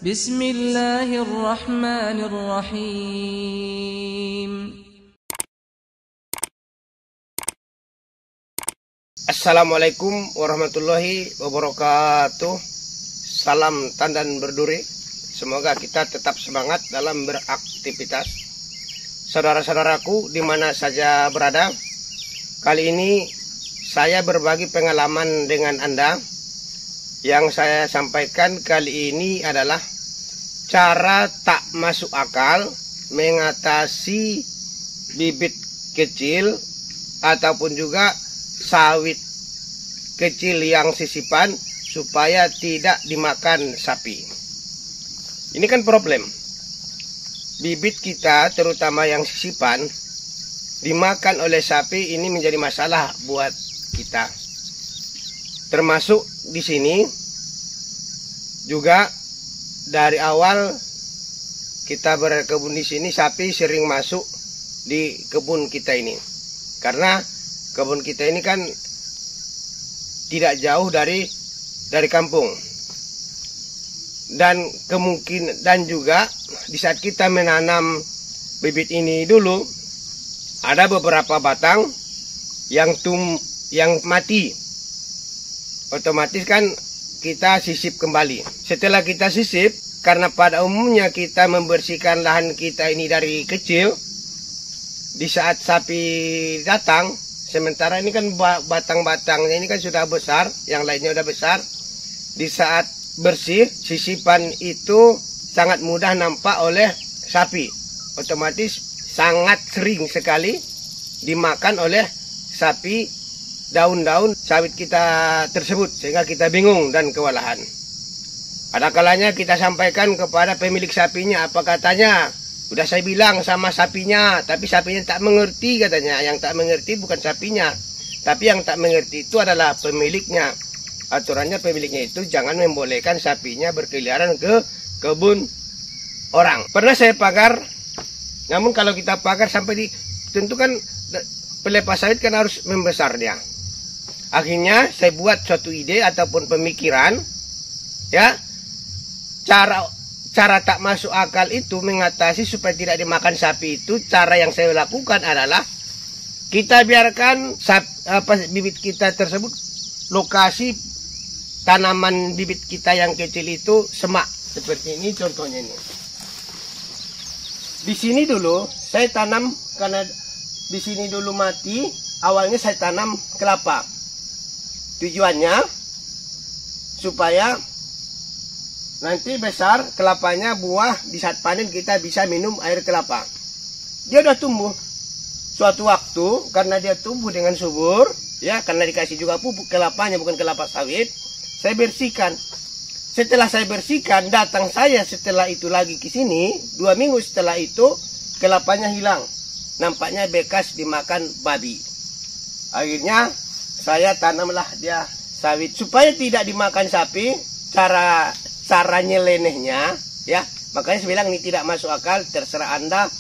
Bismillahirrahmanirrahim. Assalamualaikum warahmatullahi wabarakatuh. Salam tandan berduri. Semoga kita tetap semangat dalam beraktivitas. Saudara-saudaraku di mana saja berada, kali ini saya berbagi pengalaman dengan Anda. Yang saya sampaikan kali ini adalah cara tak masuk akal mengatasi bibit kecil ataupun juga sawit kecil yang sisipan supaya tidak dimakan sapi. Ini kan problem. Bibit kita terutama yang sisipan dimakan oleh sapi, ini menjadi masalah buat kita. Termasuk di sini juga dari awal kita berkebun di sini, sapi sering masuk di kebun kita ini. Karena kebun kita ini kan tidak jauh dari kampung. Dan dan juga di saat kita menanam bibit ini dulu, ada beberapa batang yang mati. Otomatis kan kita sisip kembali. Setelah kita sisip, karena pada umumnya kita membersihkan lahan kita ini dari kecil, di saat sapi datang, sementara ini kan batang-batangnya ini kan sudah besar, yang lainnya sudah besar. Di saat bersih, sisipan itu sangat mudah nampak oleh sapi. Otomatis sangat sering sekali dimakan oleh sapi daun-daun sawit kita tersebut, sehingga kita bingung dan kewalahan. Ada kalanya kita sampaikan kepada pemilik sapinya, apa katanya? Udah saya bilang sama sapinya, tapi sapinya tak mengerti katanya. Yang tak mengerti bukan sapinya, tapi yang tak mengerti itu adalah pemiliknya. Aturannya pemiliknya itu jangan membolehkan sapinya berkeliaran ke kebun orang. Pernah saya pagar, namun kalau kita pagar sampai di, tentu kan pelepas sawit kan harus membesar dia. Akhirnya saya buat suatu ide ataupun pemikiran, ya, cara tak masuk akal itu mengatasi supaya tidak dimakan sapi itu. Cara yang saya lakukan adalah kita biarkan bibit kita tersebut, lokasi tanaman bibit kita yang kecil itu semak seperti ini contohnya ini. Di sini dulu saya tanam, karena di sini dulu mati, awalnya saya tanam kelapa. Tujuannya supaya nanti besar kelapanya, buah, di saat panen kita bisa minum air kelapa. Dia udah tumbuh. Suatu waktu karena dia tumbuh dengan subur, ya, karena dikasih juga pupuk kelapanya, bukan kelapa sawit, saya bersihkan. Setelah saya bersihkan, datang saya setelah itu lagi ke sini, 2 minggu setelah itu kelapanya hilang. Nampaknya bekas dimakan babi. Akhirnya saya tanamlah dia sawit supaya tidak dimakan sapi. Cara nyelenehnya, ya, makanya saya bilang ini tidak masuk akal. Terserah Anda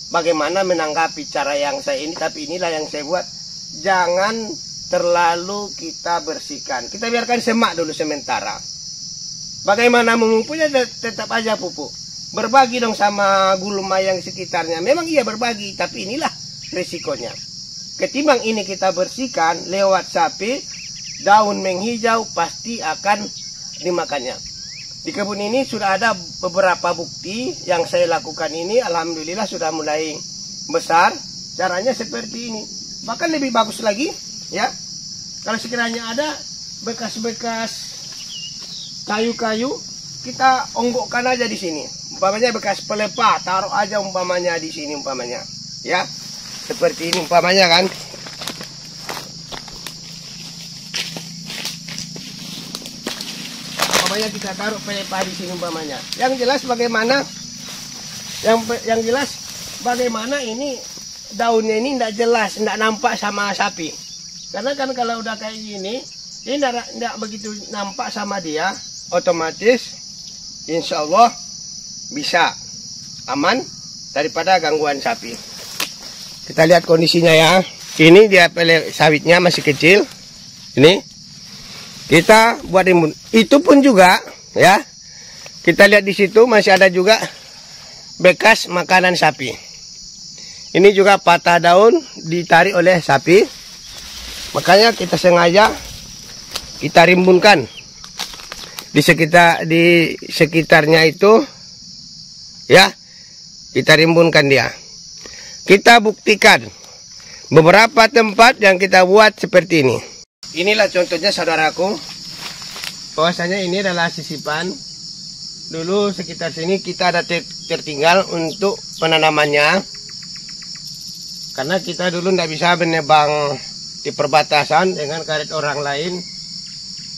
bagaimana menanggapi cara yang saya ini, tapi inilah yang saya buat. Jangan terlalu kita bersihkan, kita biarkan semak dulu sementara. Bagaimana memupuknya, tetap aja pupuk. Berbagi dong sama gulma yang sekitarnya. Memang iya berbagi, tapi inilah risikonya. Ketimbang ini kita bersihkan lewat sapi, daun menghijau pasti akan dimakannya. Di kebun ini sudah ada beberapa bukti yang saya lakukan ini, alhamdulillah sudah mulai besar. Caranya seperti ini. Bahkan lebih bagus lagi, ya. Kalau sekiranya ada bekas-bekas kayu-kayu, kita onggokkan aja di sini. Umpamanya bekas pelepah, taruh aja umpamanya di sini umpamanya, ya. Seperti ini umpamanya kan. Umpamanya kita taruh pelepah di sini umpamanya. Yang jelas bagaimana? Yang jelas bagaimana ini daunnya ini tidak jelas, tidak nampak sama sapi. Karena kan kalau udah kayak gini, ini tidak begitu nampak sama dia, otomatis insya Allah bisa aman daripada gangguan sapi. Kita lihat kondisinya ya. Ini dia pele sawitnya masih kecil. Ini kita buat rimbun. Itu pun juga ya, Kita lihat di situ masih ada juga bekas makanan sapi. Ini juga patah daun ditarik oleh sapi. Makanya kita sengaja kita rimbunkan di sekitarnya itu, ya. Kita rimbunkan dia. Kita buktikan beberapa tempat yang kita buat seperti ini. Inilah contohnya saudaraku. Bahwasanya ini adalah sisipan. Dulu sekitar sini kita ada tertinggal untuk penanamannya. Karena kita dulu tidak bisa menebang di perbatasan dengan karet orang lain.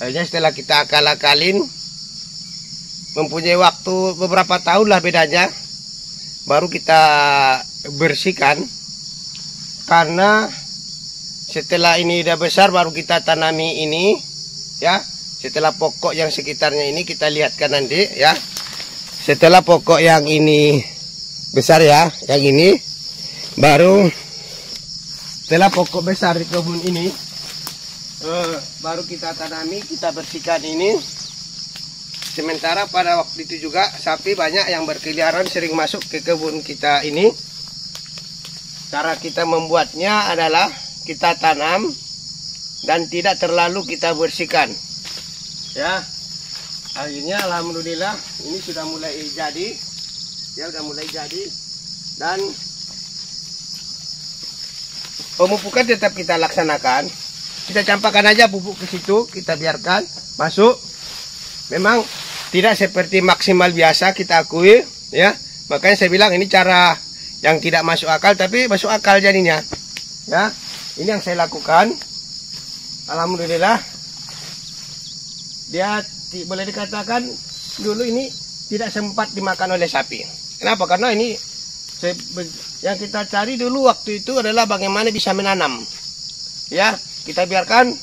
Akhirnya setelah kita akal-akalin, mempunyai waktu beberapa tahun lah bedanya, baru kita bersihkan. Karena setelah ini udah besar baru kita tanami ini, ya. Setelah pokok yang sekitarnya ini kita lihatkan nanti, ya. Setelah pokok yang ini besar, ya, yang ini baru setelah pokok besar di kebun ini, baru kita tanami, kita bersihkan ini. Sementara pada waktu itu juga sapi banyak yang berkeliaran sering masuk ke kebun kita ini. Cara kita membuatnya adalah kita tanam dan tidak terlalu kita bersihkan. Ya, akhirnya alhamdulillah ini sudah mulai jadi, ya sudah mulai jadi, dan pemupukan tetap kita laksanakan. Kita campakkan aja pupuk ke situ, kita biarkan masuk. Memang tidak seperti maksimal biasa kita akui, ya. Makanya saya bilang ini cara yang tidak masuk akal, tapi masuk akal jadinya, ya. Ini yang saya lakukan. Alhamdulillah. Dia boleh dikatakan dulu ini tidak sempat dimakan oleh sapi. Kenapa? Karena ini yang kita cari dulu waktu itu adalah bagaimana bisa menanam. Ya, kita biarkan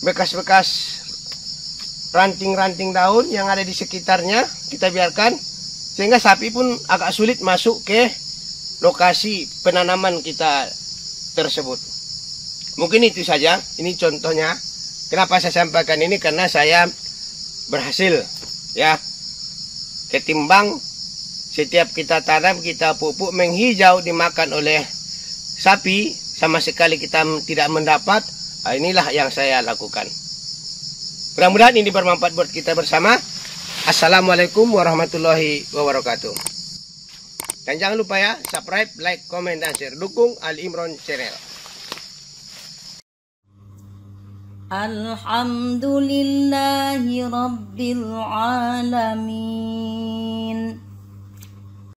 bekas-bekas ranting-ranting daun yang ada di sekitarnya, kita biarkan sehingga sapi pun agak sulit masuk ke lokasi penanaman kita tersebut. Mungkin itu saja, ini contohnya. Kenapa saya sampaikan ini? Karena saya berhasil, ya. Ketimbang setiap kita tanam, kita pupuk menghijau dimakan oleh sapi, sama sekali kita tidak mendapat. Nah, inilah yang saya lakukan. Mudah-mudahan ini bermanfaat buat kita bersama. Assalamualaikum warahmatullahi wabarakatuh. Dan jangan lupa ya, subscribe, like, komen, dan share. Dukung Ali Imron Channel. Alhamdulillahi Rabbil Alamin.